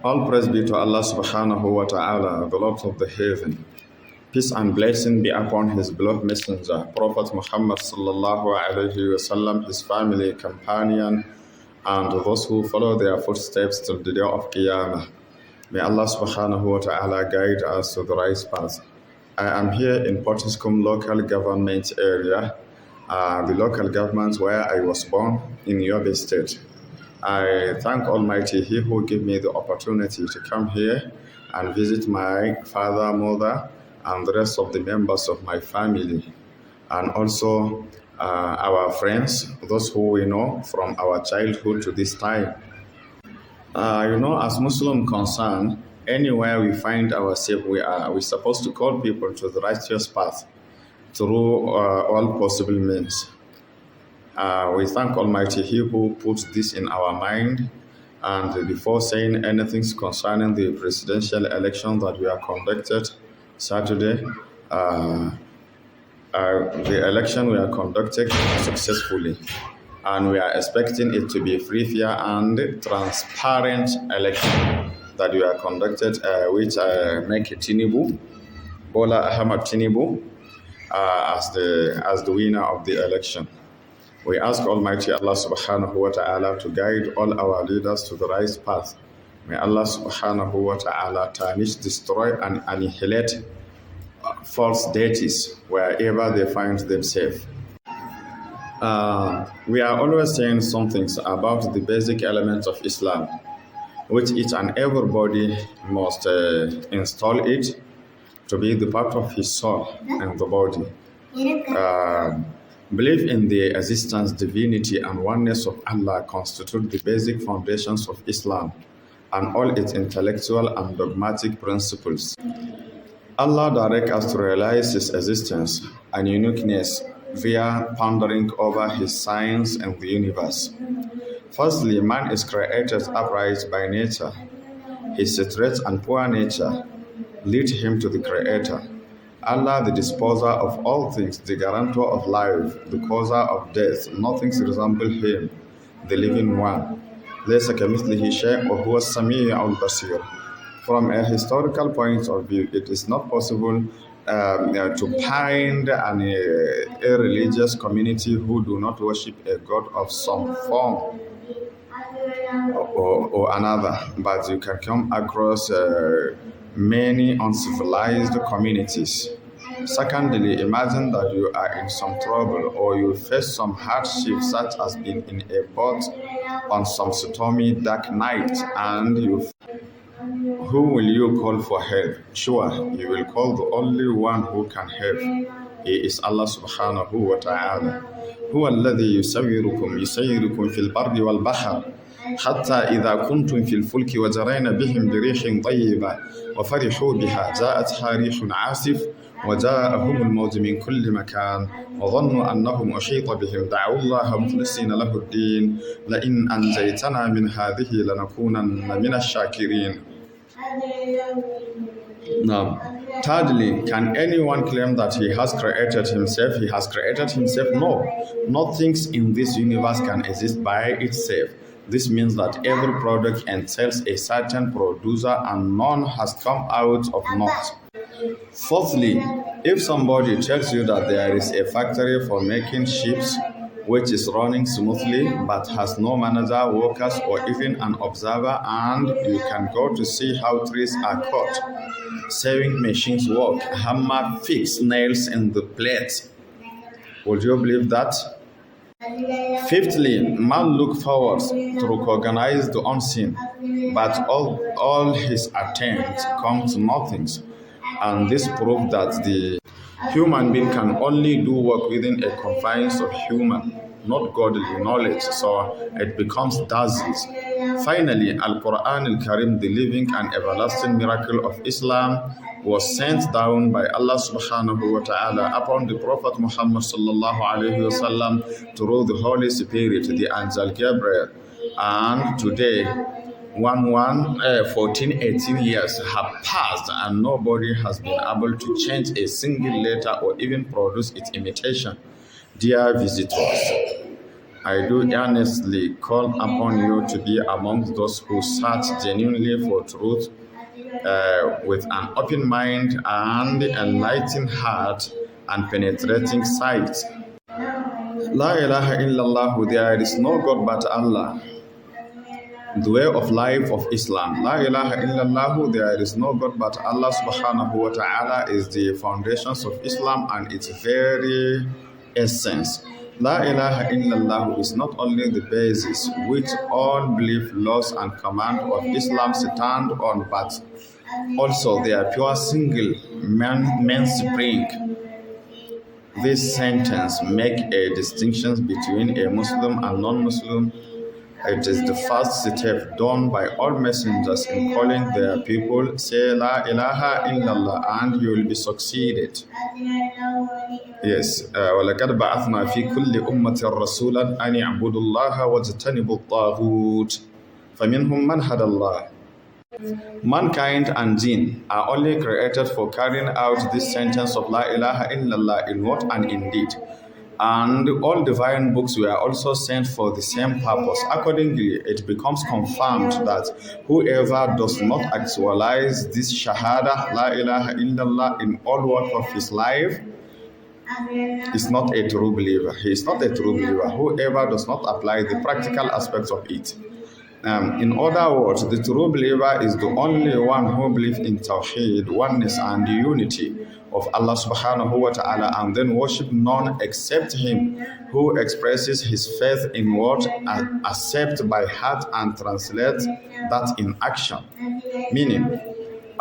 All praise be to Allah subhanahu wa ta'ala, the Lord of the heaven. Peace and blessing be upon his beloved messenger, Prophet Muhammad sallallahu alayhi wasallam, his family, companion, and those who follow their footsteps till the day of Qiyamah. May Allah subhanahu wa ta'ala guide us to the right path. I am here in Pottiscombe local government area, the local government where I was born in Yobe State. I thank Almighty, He who gave me the opportunity to come here and visit my father, mother, and the rest of the members of my family, and also our friends, those who we know from our childhood to this time. As Muslim concerned, anywhere we find ourselves, we're supposed to call people to the righteous path through all possible means. We thank Almighty, He who puts this in our mind. And before saying anything concerning the presidential election that we are conducted Saturday, the election we are conducting successfully, and we are expecting it to be free, fair, and transparent election that we are conducted, which make Tinubu, Bola Ahmed Tinubu, as the winner of the election. We ask Almighty Allah subhanahu wa ta'ala to guide all our leaders to the right path. May Allah subhanahu wa ta'ala tarnish, destroy, and annihilate false deities wherever they find themselves. We are always saying some things about the basic elements of Islam, which each and everybody must install it to be the part of his soul and the body. Belief in the existence, divinity, and oneness of Allah constitute the basic foundations of Islam and all its intellectual and dogmatic principles. Allah directs us to realize His existence and uniqueness via pondering over His signs and the universe. Firstly, man is created upright by nature. His straight and poor nature lead him to the Creator. Allah, the disposer of all things, the guarantor of life, the causer of death, nothing resembles Him, the living one. لَيْسَ كَمِثْلِهِ شَيْءٌ وَهُوَ السَّمِيعُ الْبَصِيرُ. From a historical point of view, it is not possible to find an irreligious community who do not worship a god of some form or another, but you can come across many uncivilized communities. Secondly, imagine that you are in some trouble or you face some hardship, such as being in a boat on some stormy dark night, and who will you call for help? Sure, you will call the only one who can help. He is Allah subhanahu wa ta'ala. هو الذي يسيركم في البر والبحر حتى إذا كنتم في الفلك وجرين بهم بريح طيبة وفرحوا بها جاءتها ريح عاصف وجاءهم الموج من كل مكان وظنوا أنهم أحيط بهم دعوا الله مخلصين له الدين لئن أنجيتنا من هذه لنكونن من الشاكرين. Now, thirdly, can anyone claim that he has created himself? He has created himself? No. Nothing in this universe can exist by itself. This means that every product entails a certain producer and none has come out of naught. Fourthly, if somebody tells you that there is a factory for making ships which is running smoothly but has no manager, workers, or even an observer, and you can go to see how trees are cut, sewing machines work, hammer fix nails in the plates, would you believe that? Fifthly, man look forward to recognize the unseen, but all his attempts come to nothing, and this proves that the human being can only do work within a confines of human, not godly knowledge, so it becomes dazzled. Finally, Al-Quran Al-Karim, the living and everlasting miracle of Islam, was sent down by Allah subhanahu wa ta'ala upon the Prophet Muhammad sallallahu alayhi wa sallam through the Holy Spirit, the angel Gabriel. And today, 18 years have passed and nobody has been able to change a single letter or even produce its imitation. Dear visitors, I do earnestly call upon you to be amongst those who search genuinely for truth with an open mind and enlightened heart and penetrating sight. La ilaha illallah, there is no God but Allah. The way of life of Islam. La ilaha illallah, there is no God but Allah subhanahu wa ta'ala is the foundations of Islam and its very essence. La ilaha illallah is not only the basis which all belief, laws and command of Islam stand on, but also their pure single mainspring. This sentence make a distinction between a Muslim and non-Muslim. It is the first step done by all messengers in calling their people, say La ilaha illallah, and you will be succeeded. Yes, وَلَقَدْ بَعَثْنَا فِي كُلِّ أُمَّةٍ رَسُولًا أَنِ اعْبُدُوا اللَّهَ وَاجْتَنِبُوا الطَّاغُوتَ فَمِنْهُمْ مَنْ هَدَى اللَّهُ. Mankind and jinn are only created for carrying out this sentence of La ilaha illallah in word and in deed. And all divine books were also sent for the same purpose. Accordingly, it becomes confirmed that whoever does not actualize this shahada, La ilaha illallah, in all work of his life is not a true believer. He is not a true believer. Whoever does not apply the practical aspects of it. In other words, the true believer is the only one who believes in Tawheed, oneness and unity of Allah subhanahu wa ta'ala, and then worship none except Him, who expresses his faith in word and accept by heart and translate that in action. Meaning,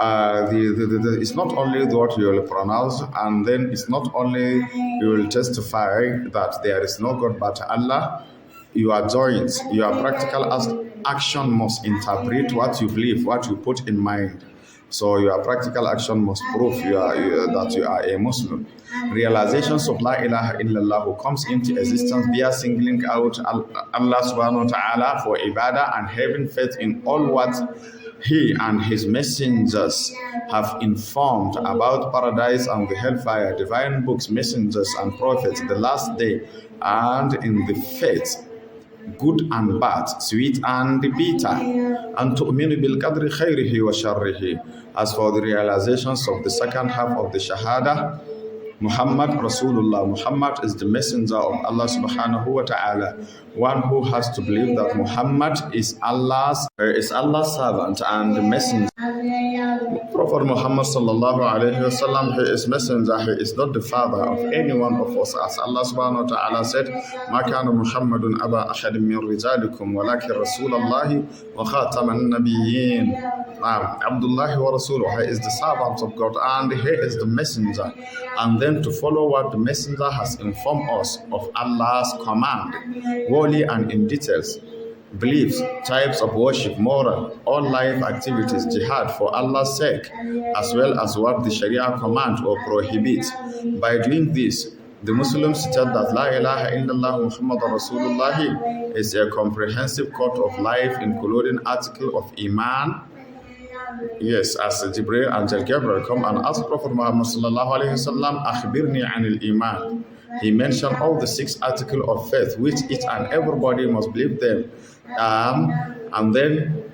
it's not only the word you will pronounce, and then it's not only you will testify that there is no God but Allah. Your joint, your practical action must interpret what you believe, what you put in mind. So your practical action must prove that you are a Muslim. Realizations of La ilaha illallah who comes into existence via singling out Allah subhanahu wa ta'ala for ibadah and having faith in all what He and His messengers have informed about paradise and the hellfire, divine books, messengers and prophets, the last day, and in the faith, good and bad, sweet and bitter, and tu'minu bil qadri khayrihi wa sharrihi. As for the realizations of the second half of the Shahada, Muhammad Rasulullah, Muhammad is the messenger of Allah subhanahu wa ta'ala, one who has to believe that Muhammad is Allah's servant and the messenger. Prophet Muhammad sallallahu alayhi wa sallam, he is messenger, he is not the father of any one of us. As Allah subhanahu wa ta'ala said, مَا كَانَ مُحَمَّدٌ أَبَا أَحَدٍ مِّن رِجَالِكُمْ وَلَكِنْ رَسُولَ اللَّهِ وَخَاتَمَ النَّبِيِّينَ. Abdullah wa Rasuluh, he is the servant of God and he is the messenger. And then to follow what the messenger has informed us of Allah's command, wholly and in details. Beliefs, types of worship, moral, all life activities, jihad for Allah's sake, as well as what the Sharia commands or prohibits. By doing this, the Muslims state that La ilaha illallah Muhammadur Rasulullah is a comprehensive code of life, including article of Iman. Yes, as Jibreel and Gabriel come and ask Prophet Muhammad sallallahu alayhi wasallam, Akhbirni anil Iman. He mentioned all the 6 articles of faith, which each and everybody must believe them. And then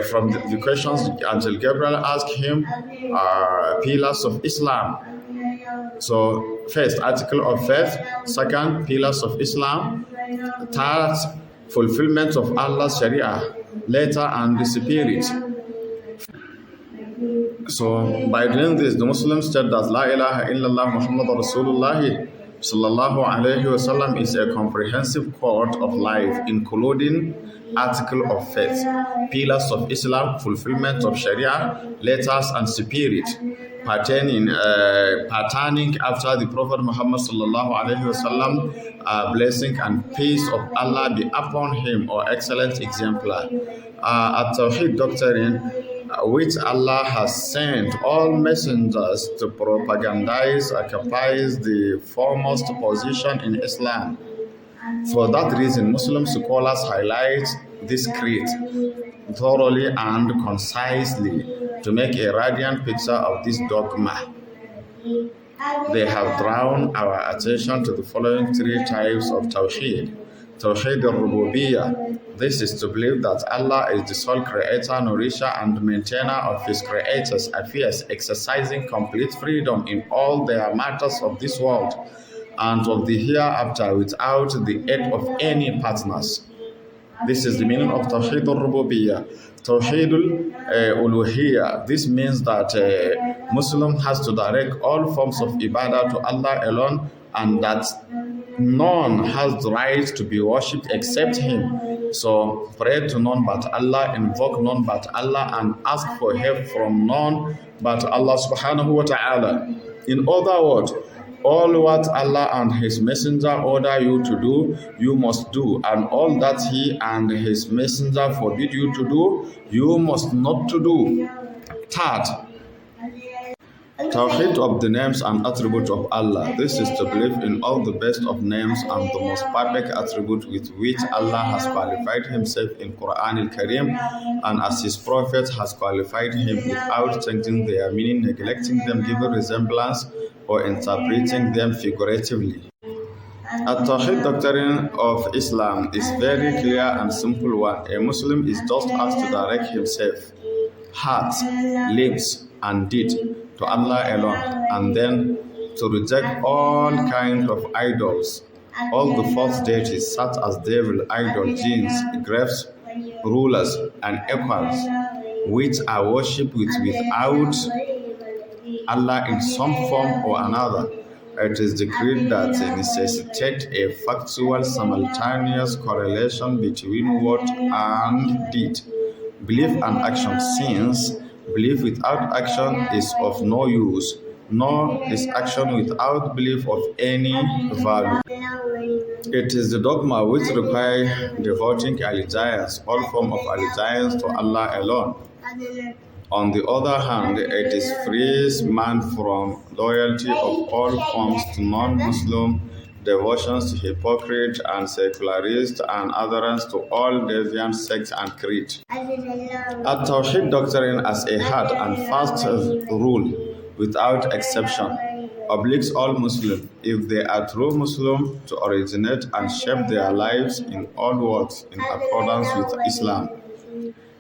from the questions, Angel Gabriel asked him, pillars of Islam. So, first, article of faith. Second, pillars of Islam. Third, fulfillment of Allah's Sharia, letter and the spirit. So, by doing this, the Muslims said that La ilaha illallah Muhammadur Rasulullah sallallahu alayhi wasallam is a comprehensive code of life, including article of faith, pillars of Islam, fulfillment of Sharia, letters and spirit, patterning after the Prophet Muhammad sallallahu alayhi wasallam, blessing and peace of Allah be upon him, or excellent exemplar. At-Tawheed doctrine, which Allah has sent all messengers to propagandize, occupies the foremost position in Islam. For that reason, Muslim scholars highlight this creed thoroughly and concisely to make a radiant picture of this dogma. They have drawn our attention to the following 3 types of Tawheed. Tawheed al-Rububiyyah. This is to believe that Allah is the sole creator, nourisher, and maintainer of His creators' affairs, exercising complete freedom in all their matters of this world and of the hereafter without the aid of any partners. This is the meaning of Tawheed al-Rububiyyah. Tawheed al-Uluhiyyah. This means that a Muslim has to direct all forms of ibadah to Allah alone, and that none has the right to be worshipped except Him. So pray to none but Allah, invoke none but Allah, and ask for help from none but Allah subhanahu wa ta'ala. In other words, all what Allah and His Messenger order you to do, you must do, and all that He and His Messenger forbid you to do, you must not to do. Third, Tawheed of the names and attributes of Allah. This is to believe in all the best of names and the most perfect attribute with which Allah has qualified Himself in Quran al-Karim, and as His Prophet has qualified Him, without changing their meaning, neglecting them, giving resemblance, or interpreting them figuratively. A Tawheed doctrine of Islam is very clear and simple one. A Muslim is just asked to direct himself, heart, lips, and deed to Allah alone, and then to reject all kinds of idols, all the false deities such as devil, idol, jinns, graves, rulers, and equals, which are worshipped without Allah in some form or another. It is decreed that necessitates a factual simultaneous correlation between word and deed, belief and action, since belief without action is of no use, nor is action without belief of any value. It is the dogma which requires devoting allegiance, all form of allegiance to Allah alone. On the other hand, it is frees man from loyalty of all forms to non-Muslim, devotions to hypocrite and secularists, and adherence to all deviant sects and creed. A Tawheed doctrine as a hard and fast rule, without exception, obliges all Muslims, if they are true Muslims, to originate and shape their lives in all words in accordance with Islam.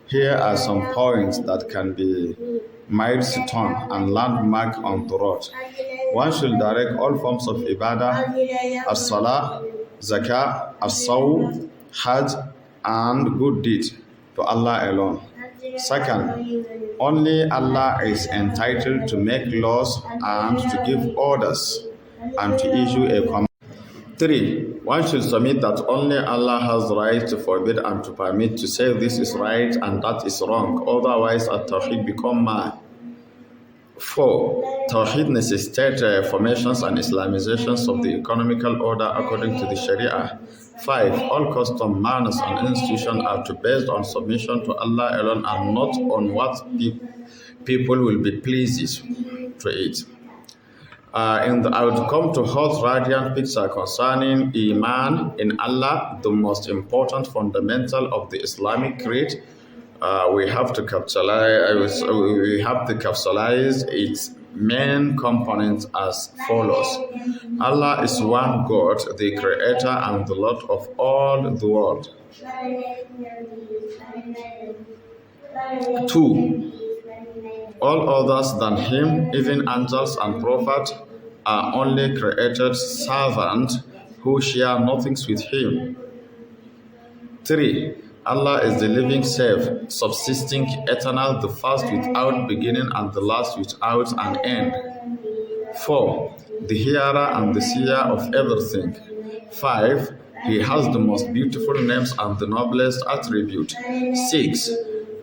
Here are some points that can be milestone and landmark on the road. One should direct all forms of ibadah, as-salah, zakah, as-sawm, hajj, and good deed to Allah alone. Second, only Allah is entitled to make laws and to give orders and to issue a command. 3. One should submit that only Allah has the right to forbid and to permit, to say this is right and that is wrong. Otherwise, Tawheed become mad. 4. Tawheed necessitates formations and Islamizations of the economical order according to the Sharia. 5. All custom, manners, and institutions are to based on submission to Allah alone and not on what people will be pleased to it. I would come to hold radiant picture concerning Iman in Allah, the most important fundamental of the Islamic creed. We have to capitalize its main components as follows. Allah is one God, the creator and the Lord of all the world. 2. All others than Him, even angels and prophets, are only created servants who share nothing with Him. 3. Allah is the living self, subsisting, eternal, the first without beginning and the last without an end. 4. The hearer and the seer of everything. 5. He has the most beautiful names and the noblest attribute. 6.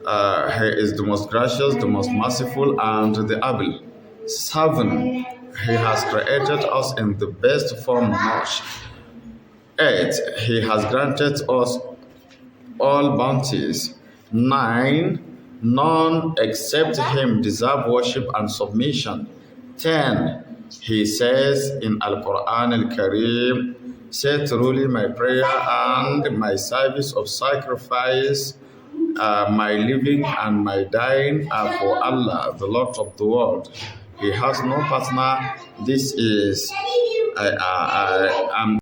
He is the most gracious, the most merciful, and the able. 7. He has created us in the best form knowledge. 8. He has granted us all bounties. 9. None except Him deserve worship and submission. 10. He says in Al-Quran Al-Kareem, say truly my prayer and my service of sacrifice, my living and my dying are for Allah, the Lord of the world. He has no partner. This is I am